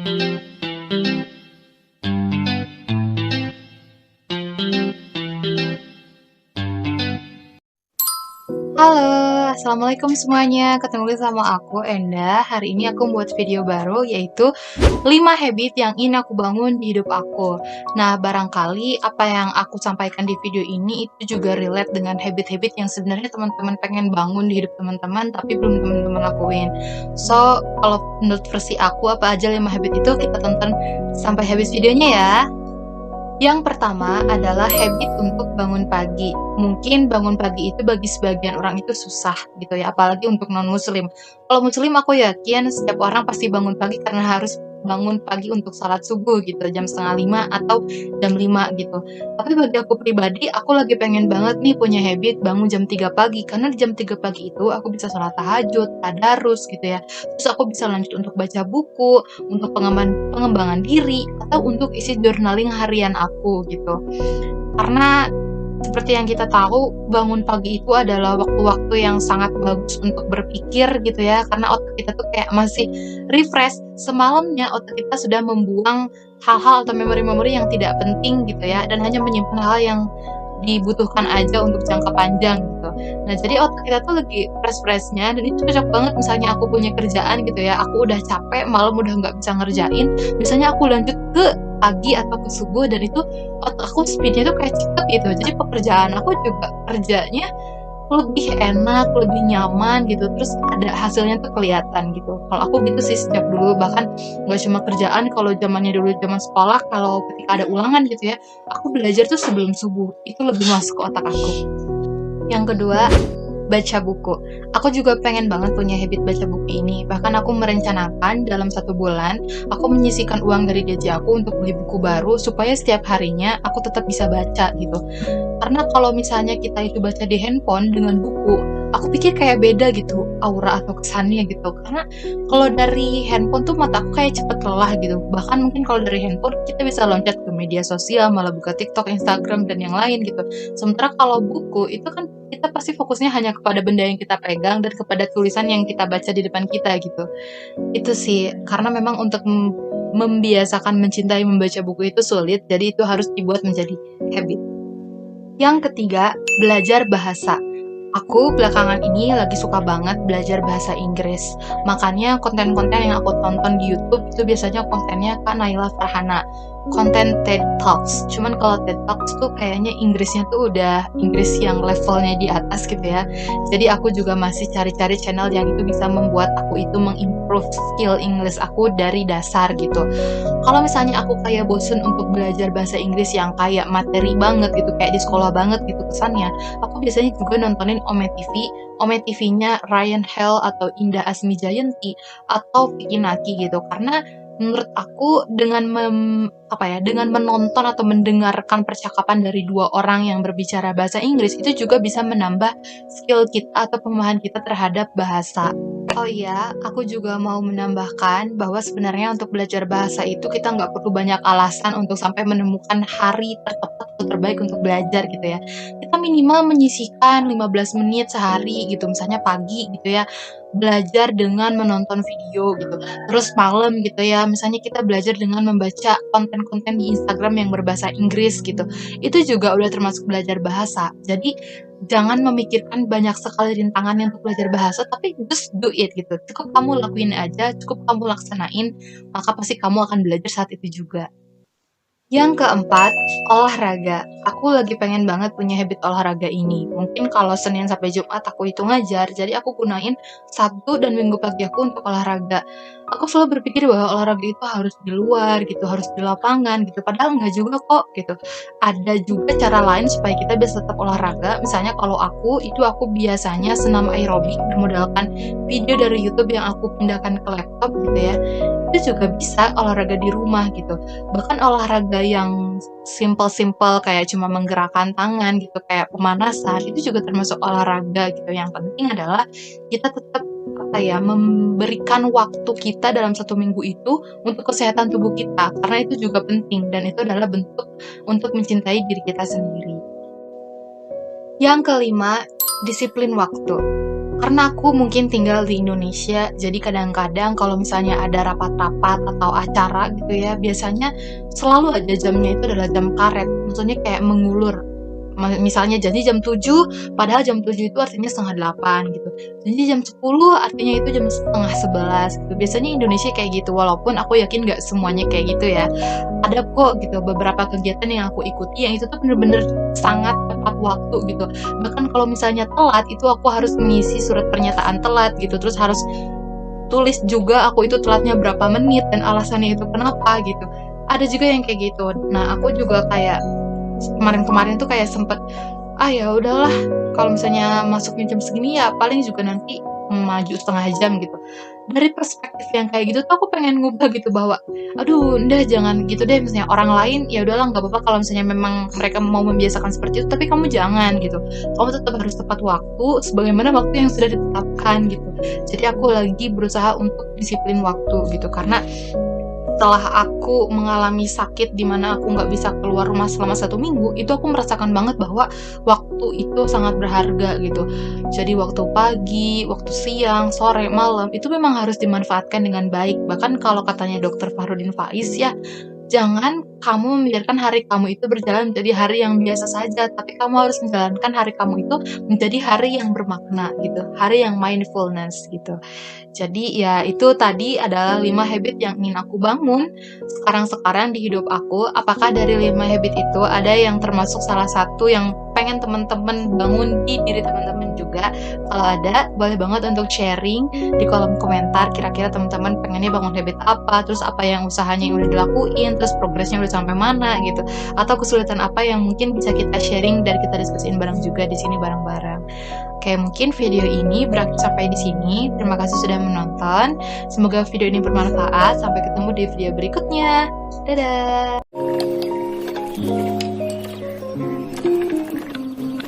Halo, assalamualaikum semuanya. Ketemu lagi sama aku Enda. Hari ini aku buat video baru yaitu 5 habit yang ingin aku bangun di hidup aku. Nah, barangkali apa yang aku sampaikan di video ini itu juga relate dengan habit-habit yang sebenarnya teman-teman pengen bangun di hidup teman-teman tapi belum teman-teman lakuin. So, kalau menurut versi aku apa aja 5 habit itu kita tonton sampai habis videonya ya. Yang pertama adalah habit untuk bangun pagi. Mungkin bangun pagi itu bagi sebagian orang itu susah gitu ya, apalagi untuk non-muslim. Kalau muslim aku yakin setiap orang pasti bangun pagi karena harus bangun pagi untuk salat subuh gitu, jam setengah 5 atau jam 5 gitu. Tapi bagi aku pribadi, aku lagi pengen banget nih punya habit bangun jam 3 pagi, karena di jam 3 pagi itu aku bisa sholat tahajud, tadarus gitu ya. Terus aku bisa lanjut untuk baca buku, untuk pengembangan diri, atau untuk isi journaling harian aku gitu. Karena seperti yang kita tahu, bangun pagi itu adalah waktu-waktu yang sangat bagus untuk berpikir gitu ya, karena otak kita tuh kayak masih refresh. Semalamnya otak kita sudah membuang hal-hal atau memori-memori yang tidak penting gitu ya, dan hanya menyimpan hal yang dibutuhkan aja untuk jangka panjang gitu. Nah, jadi otak kita tuh lagi fresh-freshnya dan itu cocok banget misalnya aku punya kerjaan gitu ya, aku udah capek, malam udah nggak bisa ngerjain, biasanya aku lanjut ke pagi atau ke subuh dan itu otak aku speed-nya tuh kayak cepet gitu. Jadi pekerjaan aku juga kerjanya lebih enak, lebih nyaman gitu, terus ada hasilnya tuh kelihatan gitu. Kalau aku gitu sih sejak dulu, bahkan nggak cuma kerjaan, kalau zamannya dulu zaman sekolah, kalau ketika ada ulangan gitu ya, aku belajar tuh sebelum subuh, itu lebih masuk ke otak aku. Yang kedua, baca buku. Aku juga pengen banget punya habit baca buku ini. Bahkan aku merencanakan dalam 1 bulan, aku menyisihkan uang dari gaji aku untuk beli buku baru, supaya setiap harinya aku tetap bisa baca gitu. Karena kalau misalnya kita itu baca di handphone dengan buku, aku pikir kayak beda gitu aura atau kesannya gitu. Karena kalau dari handphone tuh mata aku kayak cepet lelah gitu. Bahkan mungkin kalau dari handphone kita bisa loncat ke media sosial, malah buka TikTok, Instagram, dan yang lain gitu. Sementara kalau buku itu kan kita pasti fokusnya hanya kepada benda yang kita pegang dan kepada tulisan yang kita baca di depan kita gitu. Itu sih, karena memang untuk membiasakan mencintai membaca buku itu sulit, jadi itu harus dibuat menjadi habit. Yang ketiga, belajar bahasa. Aku belakangan ini lagi suka banget belajar bahasa Inggris. Makanya konten-konten yang aku tonton di YouTube itu biasanya kontennya Kak Naila Farhana. Konten TED Talks. Cuman kalau TED Talks tuh kayaknya Inggrisnya tuh udah Inggris yang levelnya di atas gitu ya. Jadi aku juga masih cari-cari channel yang itu bisa membuat aku itu mengimprove skill English aku dari dasar gitu. Kalau misalnya aku kayak bosen untuk belajar bahasa Inggris yang kayak materi banget gitu, kayak di sekolah banget gitu kesannya, aku biasanya juga nontonin Ome TV, Ome TV-nya Ryan Hell atau Indah Asmi Jayanti atau Vicky Naki gitu. Karena menurut aku dengan dengan menonton atau mendengarkan percakapan dari 2 orang yang berbicara bahasa Inggris itu juga bisa menambah skill kita atau pemahaman kita terhadap bahasa. Oh iya, aku juga mau menambahkan bahwa sebenarnya untuk belajar bahasa itu kita nggak perlu banyak alasan untuk sampai menemukan hari tertepat atau terbaik untuk belajar gitu ya. Kita minimal menyisihkan 15 menit sehari gitu, misalnya pagi gitu ya, belajar dengan menonton video gitu. Terus malam gitu ya, misalnya kita belajar dengan membaca konten-konten di Instagram yang berbahasa Inggris gitu. Itu juga udah termasuk belajar bahasa. Jadi jangan memikirkan banyak sekali rintangan untuk belajar bahasa, tapi just do it gitu. Cukup kamu lakuin aja, cukup kamu laksanain, maka pasti kamu akan belajar saat itu juga. Yang keempat, olahraga. Aku lagi pengen banget punya habit olahraga ini. Mungkin kalau Senin sampai Jumat aku itu ngajar, jadi aku gunain Sabtu dan Minggu pagi aku untuk olahraga. Aku selalu berpikir bahwa olahraga itu harus di luar gitu, harus di lapangan gitu. Padahal enggak juga kok gitu. Ada juga cara lain supaya kita bisa tetap olahraga. Misalnya kalau itu aku biasanya senam aerobik bermodalkan video dari YouTube yang aku pindahkan ke laptop gitu ya. Itu juga bisa olahraga di rumah gitu. Bahkan olahraga yang simple-simple kayak cuma menggerakkan tangan gitu, kayak pemanasan, itu juga termasuk olahraga gitu. Yang penting adalah kita tetap memberikan waktu kita dalam 1 minggu itu untuk kesehatan tubuh kita, karena itu juga penting dan itu adalah bentuk untuk mencintai diri kita sendiri. Yang kelima, disiplin waktu. Karena aku mungkin tinggal di Indonesia, jadi kadang-kadang kalau misalnya ada rapat-rapat atau acara gitu ya, biasanya selalu aja jamnya itu adalah jam karet. Maksudnya kayak mengulur. Misalnya janji jam 7, padahal jam 7 itu artinya setengah 8 gitu. Janji jam 10, artinya itu jam setengah 11 gitu. Biasanya Indonesia kayak gitu, walaupun aku yakin nggak semuanya kayak gitu ya. Ada kok gitu beberapa kegiatan yang aku ikuti yang itu tuh bener-bener sangat tepat waktu gitu. Bahkan kalau misalnya telat, itu aku harus mengisi surat pernyataan telat gitu, terus harus tulis juga aku itu telatnya berapa menit dan alasannya itu kenapa gitu. Ada juga yang kayak gitu. Nah, aku juga kayak kemarin-kemarin tuh kayak sempet, ah ya udahlah kalau misalnya masuknya jam segini ya paling juga nanti maju setengah jam gitu. Dari perspektif yang kayak gitu tuh aku pengen ngubah gitu bahwa, aduh udah jangan gitu deh, misalnya orang lain ya udahlah nggak apa-apa kalau misalnya memang mereka mau membiasakan seperti itu, tapi kamu jangan gitu. Kamu tetap harus tepat waktu sebagaimana waktu yang sudah ditetapkan gitu. Jadi aku lagi berusaha untuk disiplin waktu gitu, karena setelah aku mengalami sakit di mana aku nggak bisa keluar rumah selama 1 minggu, itu aku merasakan banget bahwa waktu itu sangat berharga gitu. Jadi waktu pagi, waktu siang, sore, malam, itu memang harus dimanfaatkan dengan baik. Bahkan kalau katanya Dokter Fahrudin Faiz ya, jangan kamu membiarkan hari kamu itu berjalan menjadi hari yang biasa saja, tapi kamu harus menjalankan hari kamu itu menjadi hari yang bermakna gitu, hari yang mindfulness gitu. Jadi ya itu tadi adalah 5 habit yang ingin aku bangun sekarang-sekarang di hidup aku. Apakah dari 5 habit itu ada yang termasuk salah satu yang pengen teman-teman bangun di diri teman-teman juga? Kalau ada, boleh banget untuk sharing di kolom komentar. Kira-kira teman-teman pengennya bangun habit apa, terus apa yang usahanya yang udah dilakuin, terus progresnya udah sampai mana gitu. Atau kesulitan apa yang mungkin bisa kita sharing dan kita diskusiin bareng juga di sini bareng-bareng. Oke, mungkin video ini berakhir sampai di sini. Terima kasih sudah menonton. Semoga video ini bermanfaat. Sampai ketemu di video berikutnya. Dadah!